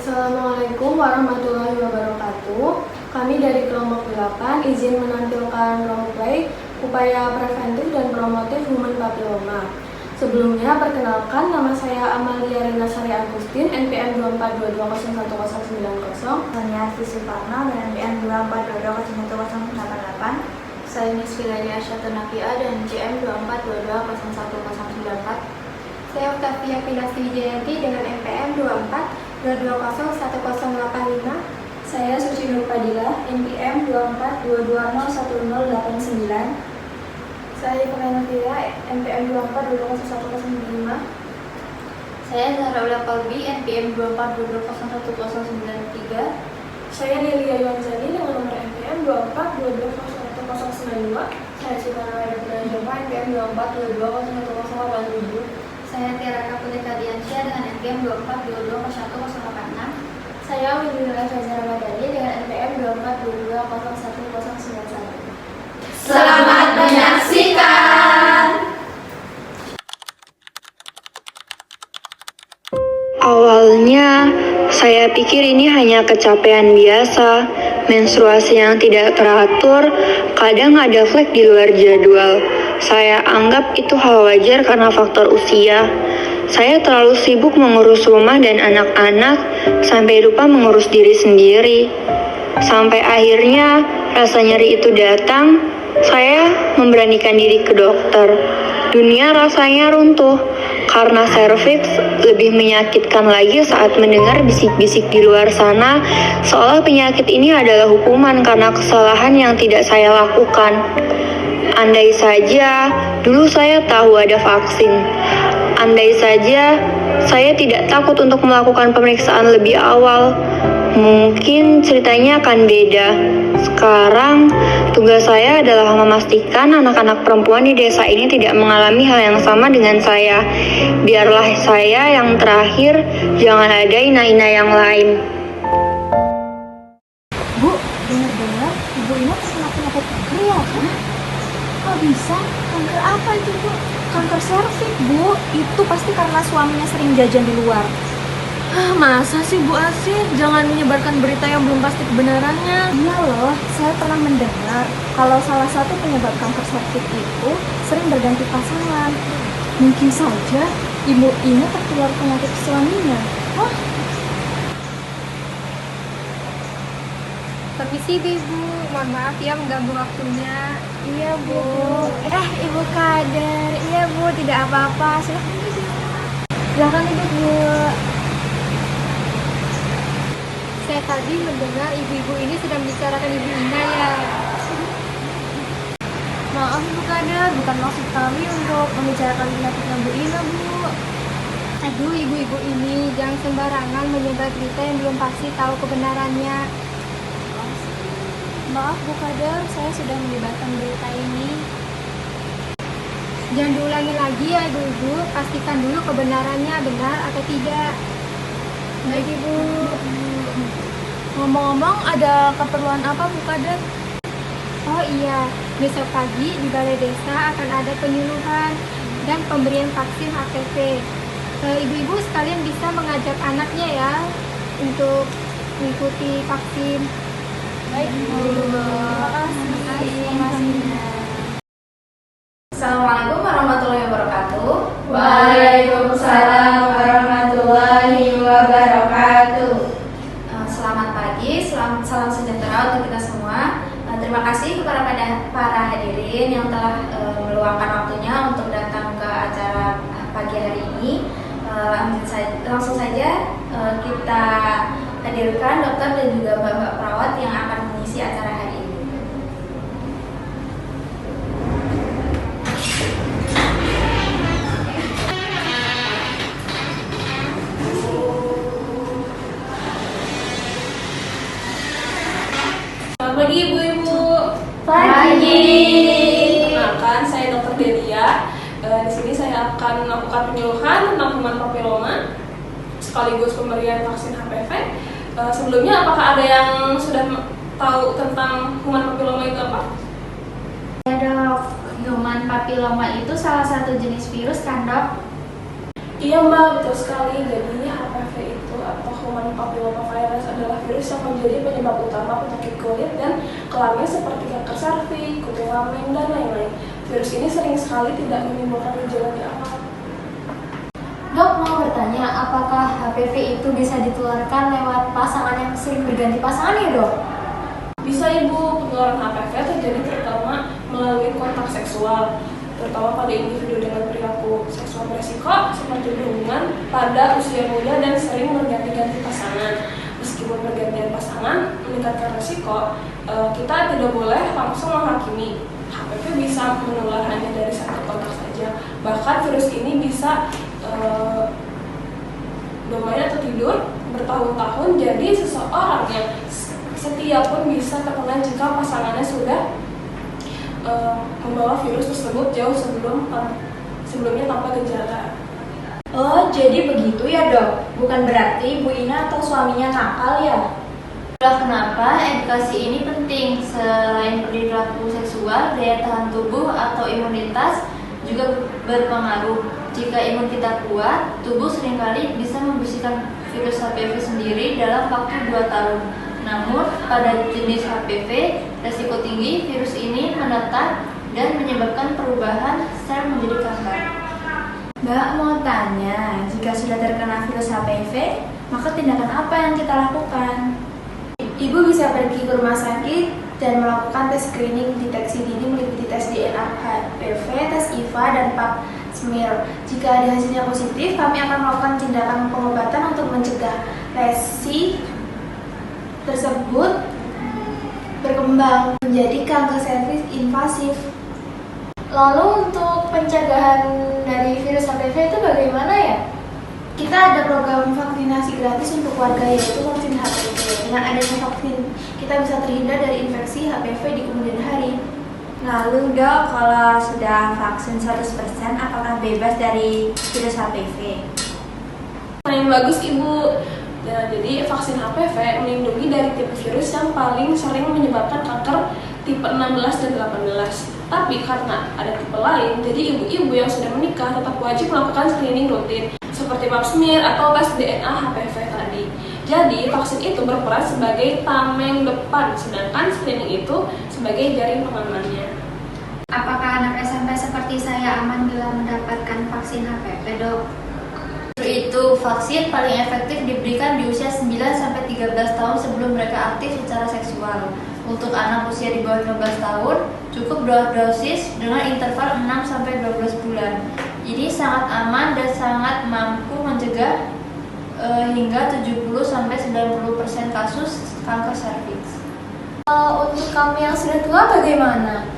Assalamualaikum warahmatullahi wabarakatuh. Kami dari kelompok 8 izin menampilkan roleplay upaya preventif dan promotif human papilloma. Sebelumnya, perkenalkan, nama saya Amalia Rina Sari Agustin, NPM 2422011090. Sonia Suparno dengan NPM 2422011088. Saya Miss Vilani Asyatunakia dan CM 2422011094. Saya Octavia Pinasti Wijayanti dengan NPM 2422011085. Saya Suci Nur Padilla, NPM 2422011089. Saya Pengenavira, NPM 24220105. Saya Zahra Ula Palbi, NPM 2422011093. Saya Delia Yuanzani dengan nomor NPM 2422011092. Saya Sukarno Jova, NPM 2422011087. Saya Tiara Putri Kadiansyah dengan NPM 2422011086. Saya Winura Fazara Madani dengan NPM 2422011091. Selamat menyaksikan. Awalnya, saya pikir ini hanya kecapean biasa, menstruasi yang tidak teratur, kadang ada flek di luar jadwal. Saya anggap itu hal wajar karena faktor usia. Saya terlalu sibuk mengurus rumah dan anak-anak, sampai lupa mengurus diri sendiri. Sampai akhirnya, rasa nyeri itu datang, saya memberanikan diri ke dokter. Dunia rasanya runtuh, karena serviks lebih menyakitkan lagi saat mendengar bisik-bisik di luar sana, seolah penyakit ini adalah hukuman karena kesalahan yang tidak saya lakukan. Andai saja dulu saya tahu ada vaksin. Andai saja saya tidak takut untuk melakukan pemeriksaan lebih awal, mungkin ceritanya akan beda. Sekarang, tugas saya adalah memastikan anak-anak perempuan di desa ini tidak mengalami hal yang sama dengan saya. Biarlah saya yang terakhir, jangan ada ina-ina yang lain. Bu, dengar-dengar Ibu Ina terkena penyakit kanker ya? Kok bisa? Kanker apa itu, Bu? Kanker serviks, Bu. Itu pasti karena suaminya sering jajan di luar. Masa sih Bu Asih? Jangan menyebarkan berita yang belum pasti kebenarannya. Iya loh, saya pernah mendengar kalau salah satu penyebab kanker serviks itu sering berganti pasangan. Mungkin saja Ibu ini tertular penyakit suaminya. Wah. Permisi Ibu, mohon maaf ya mengganggu waktunya. Iya Bu. Ibu Kader. Iya Bu, tidak apa-apa. Silahkan duduk Bu. Saya tadi mendengar ibu-ibu ini sedang membicarakan Ibu Ina ya. Maaf Bu Kader, bukan maksud kami untuk membicarakan penyakitnya Bu Ina, Bu. Aduh, ibu-ibu ini jangan sembarangan menyebar berita yang belum pasti tahu kebenarannya. Maaf Bu Kader, saya sudah menyebarkan berita ini. Jangan diulangi lagi ya ibu-ibu, pastikan dulu kebenarannya benar atau tidak. Baik Ibu. Ngomong-ngomong, ada keperluan apa Bu Kader? Oh iya, besok pagi di Balai Desa akan ada penyuluhan dan pemberian vaksin HPV. Ibu-ibu sekalian bisa mengajak anaknya ya untuk mengikuti vaksin. Baik Bu. Terima kasih. Assalamualaikum warahmatullahi wabarakatuh. Waalaikumsalam warahmatullahi wabarakatuh. Selamat pagi, salam sejahtera untuk kita semua. Terima kasih kepada para hadirin yang telah meluangkan waktunya untuk datang ke acara pagi hari ini. Langsung saja kita hadirkan dokter dan juga mbak-mbak perawat yang akan mengisi acara hari ini. Selamat pagi Ibu-Ibu. Pagi. Perkenalkan, saya Dr. Delia. Di sini saya akan melakukan penyuluhan tentang human papilloma sekaligus pemberian vaksin HPV. Sebelumnya, apakah ada yang sudah tahu tentang human papilloma itu apa? Ya Dok, human papilloma itu salah satu jenis virus kan Dok? Iya Mbak, betul sekali. Jadi HPV itu atau human papillomavirus adalah virus yang menjadi penyebab utama penyakit kulit dan kelamin seperti kanker serviks, kutil lamin, dan lain-lain. Virus ini sering sekali tidak menimbulkan gejala di awal. Dok, mau bertanya, apakah HPV itu bisa ditularkan lewat pasangan yang sering berganti pasangan ya, Dok? Bisa Ibu, penularan HPV terjadi terutama melalui kontak seksual, terutama pada individu dengan perilaku seksual beresiko seperti berhubungan pada usia muda dan sering berganti-ganti pasangan. Meskipun pergantian pasangan meningkatkan resiko, kita tidak boleh langsung menghakimi. HPV bisa menular hanya dari satu kontak saja. Bahkan virus ini bisa domain atau tidur bertahun-tahun, jadi seseorang yang setia pun bisa terkena jika pasangannya sudah membawa virus tersebut jauh sebelumnya tanpa gejala. Oh, jadi begitu ya, Dok? Bukan berarti Bu Ina atau suaminya nakal ya? Itulah kenapa edukasi ini penting. Selain perilaku seksual, daya tahan tubuh atau imunitas juga berpengaruh. Jika imun kita kuat, tubuh seringkali bisa membersihkan virus HPV sendiri dalam waktu 2 tahun. Namun, pada jenis HPV, resiko tinggi virus ini menetap dan menyebabkan perubahan sel menjadi kanker. Mbak mau tanya, jika sudah terkena virus HPV, maka tindakan apa yang kita lakukan? Ibu bisa pergi ke rumah sakit dan melakukan tes screening deteksi dini meliputi tes DNA HPV, tes IVA, dan pap smear. Jika ada hasilnya positif, kami akan melakukan tindakan pengobatan untuk mencegah lesi tersebut berkembang menjadi kanker serviks invasif. Lalu untuk pencegahan dari virus HPV itu bagaimana ya? Kita ada program vaksinasi gratis untuk warga, yaitu vaksin HPV. Dengan adanya vaksin, kita bisa terhindar dari infeksi HPV di kemudian hari. Lalu, Dok, kalau sudah vaksin 100%, apakah bebas dari virus HPV? Yang bagus Ibu. Ya, jadi vaksin HPV melindungi dari tipe virus yang paling sering menyebabkan kanker tipe 16 dan 18. Tapi karena ada tipe lain, jadi ibu-ibu yang sudah menikah tetap wajib melakukan screening rutin seperti pap smear atau tes DNA HPV tadi. Jadi vaksin itu berperan sebagai tameng depan, sedangkan screening itu sebagai jaring pengamannya. Apakah anak SMP seperti saya aman bila mendapatkan vaksin HPV, Dok? Itu vaksin paling efektif diberikan di usia 9-13 tahun sebelum mereka aktif secara seksual. Untuk anak usia di bawah 15 tahun, cukup 2 dosis dengan interval 6-12 bulan. Jadi sangat aman dan sangat mampu mencegah hingga 70-90% kasus kanker serviks. Untuk kami yang sudah tua bagaimana?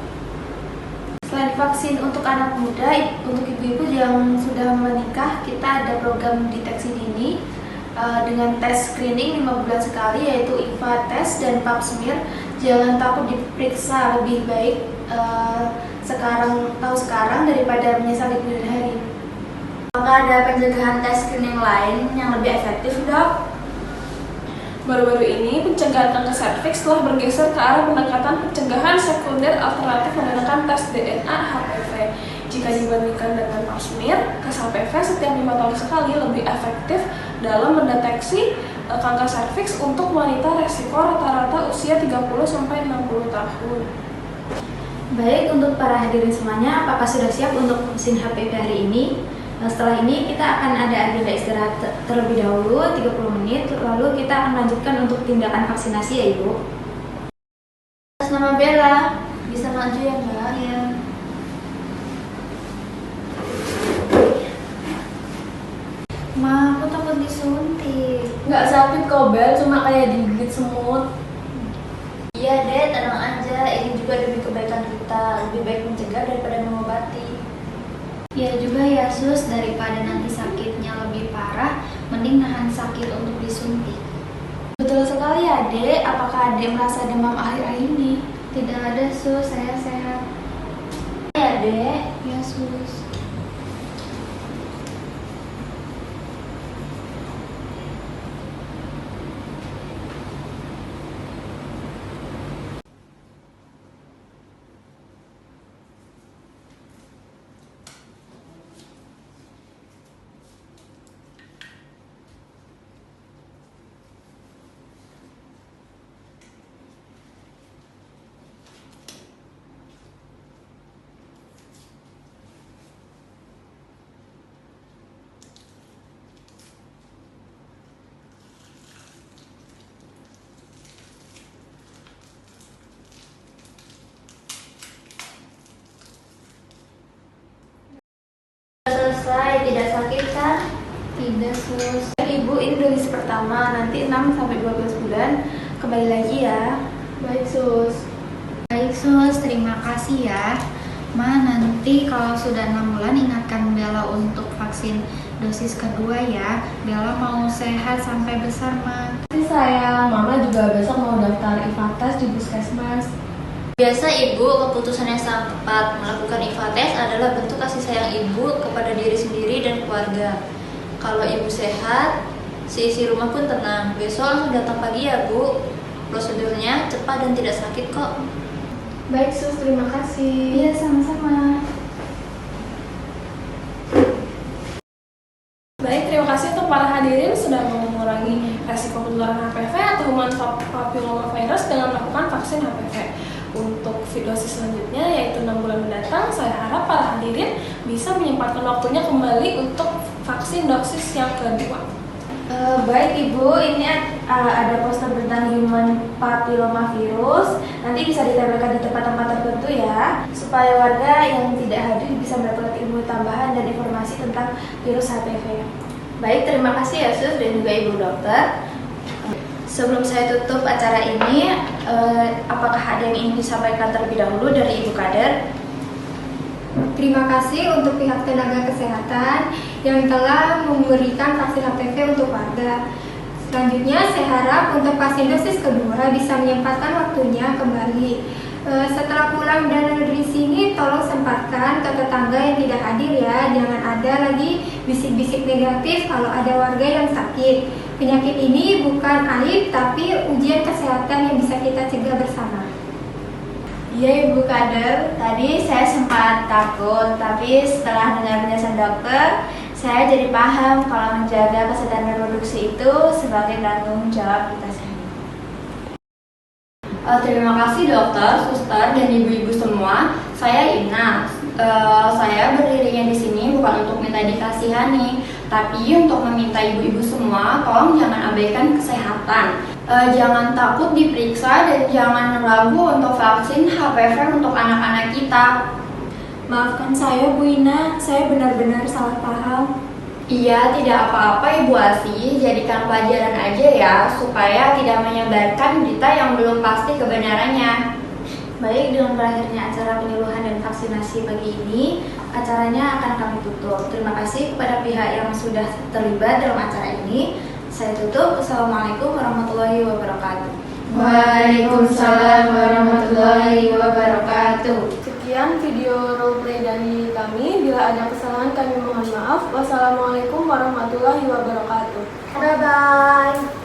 Selain vaksin untuk anak muda, untuk ibu-ibu yang sudah menikah, kita ada program deteksi dini dengan tes screening 5 bulan sekali, yaitu IVA tes dan pap smear. Jangan takut diperiksa, lebih baik sekarang daripada menyesal di kemudian hari. Apakah ada pencegahan tes screening lain yang lebih efektif, Dok? Baru-baru ini, pencegahan kanker serviks telah bergeser ke arah pendekatan pencegahan sekunder alternatif menggunakan tes DNA HPV. Jika dibandingkan dengan pap smear, tes HPV setiap 5 tahun sekali lebih efektif dalam mendeteksi kanker serviks untuk wanita resiko rata-rata usia 30-60 tahun. Baik, untuk para hadirin semuanya, apakah sudah siap untuk vaksin HPV hari ini? Setelah ini kita akan ada agenda istirahat terlebih dahulu 30 menit, lalu kita akan lanjutkan untuk tindakan vaksinasi ya Ibu. Atas nama Bella, bisa maju ya Mbak? Iya. Ma, aku takut disuntik. Nggak sakit kok Bel, cuma kayak digigit semut. Iya deh, tenang aja, ini juga demi kebaikan kita. Lebih baik mencegah daripada mengobati. Ya juga ya sus, daripada nanti sakitnya lebih parah, mending nahan sakit untuk disuntik. Betul sekali ya Dek, apakah Dek merasa demam akhir-akhir ini? Tidak ada sus, saya sehat. Ya dek. Ya sus. ini dosis pertama, nanti 6-12 bulan kembali lagi ya. Baik, Sus. Baik Sus, terima kasih ya. Ma, nanti kalau sudah 6 bulan ingatkan Bella untuk vaksin dosis kedua ya. Bella mau sehat sampai besar, Ma. Sayang, Mama juga besok mau daftar IVA-tes di Puskesmas. Biasa Ibu, keputusan yang sangat tepat. Melakukan IVA-tes adalah bentuk kasih sayang Ibu kepada diri sendiri dan keluarga. Kalau Ibu sehat, seisi rumah pun tenang. Besok langsung datang pagi ya Bu. Prosedurnya cepat dan tidak sakit kok. Baik, Sus, terima kasih. Iya, sama-sama. Baik, terima kasih untuk para hadirin sudah mengurangi resiko penularan HPV atau human papillomavirus dengan melakukan vaksin HPV. Untuk dosis selanjutnya yaitu 6 bulan mendatang, saya harap para hadirin bisa menyempatkan waktunya kembali untuk vaksin dosis yang kedua. Baik Ibu, ini ada poster tentang human papillomavirus. Nanti bisa ditempelkan di tempat-tempat tertentu ya, supaya warga yang tidak hadir bisa mendapatkan ilmu tambahan dan informasi tentang virus HPV. Baik, terima kasih ya Sus dan juga Ibu Dokter. Sebelum saya tutup acara ini, apakah ada yang ingin disampaikan terlebih dahulu dari Ibu Kader? Terima kasih untuk pihak tenaga kesehatan yang telah memberikan vaksin HPV untuk warga. Selanjutnya, saya harap untuk vaksin dosis kedua bisa menyempatkan waktunya kembali. Setelah pulang dari sini, tolong sempatkan ke tetangga yang tidak hadir ya. Jangan ada lagi bisik-bisik negatif kalau ada warga yang sakit. Penyakit ini bukan aib, tapi ujian kesehatan yang bisa kita cegah bersama. Iya Ibu Kader, tadi saya sempat takut, tapi setelah dengar penjelasan dokter, saya jadi paham kalau menjaga kesehatan reproduksi itu sebagai tanggung jawab kita sendiri. Terima kasih dokter, suster, dan ibu-ibu semua. Saya Ina. Saya berdirinya di sini bukan untuk minta dikasihani, tapi untuk meminta ibu-ibu semua, tolong jangan abaikan kesehatan. Jangan takut diperiksa dan jangan ragu untuk vaksin HPV untuk anak-anak kita. Maafkan saya Bu Ina, saya benar-benar salah paham. Iya, tidak apa-apa Ibu Asi, jadikan pelajaran aja ya, supaya tidak menyebarkan berita yang belum pasti kebenarannya. Baik, dengan berakhirnya acara penyuluhan dan vaksinasi pagi ini, acaranya akan kami tutup. Terima kasih kepada pihak yang sudah terlibat dalam acara ini. Saya tutup. Assalamualaikum warahmatullahi wabarakatuh. Waalaikumsalam warahmatullahi wabarakatuh. Sekian video roleplay dari kami. Bila ada kesalahan kami mohon maaf. Wassalamualaikum warahmatullahi wabarakatuh. Bye-bye.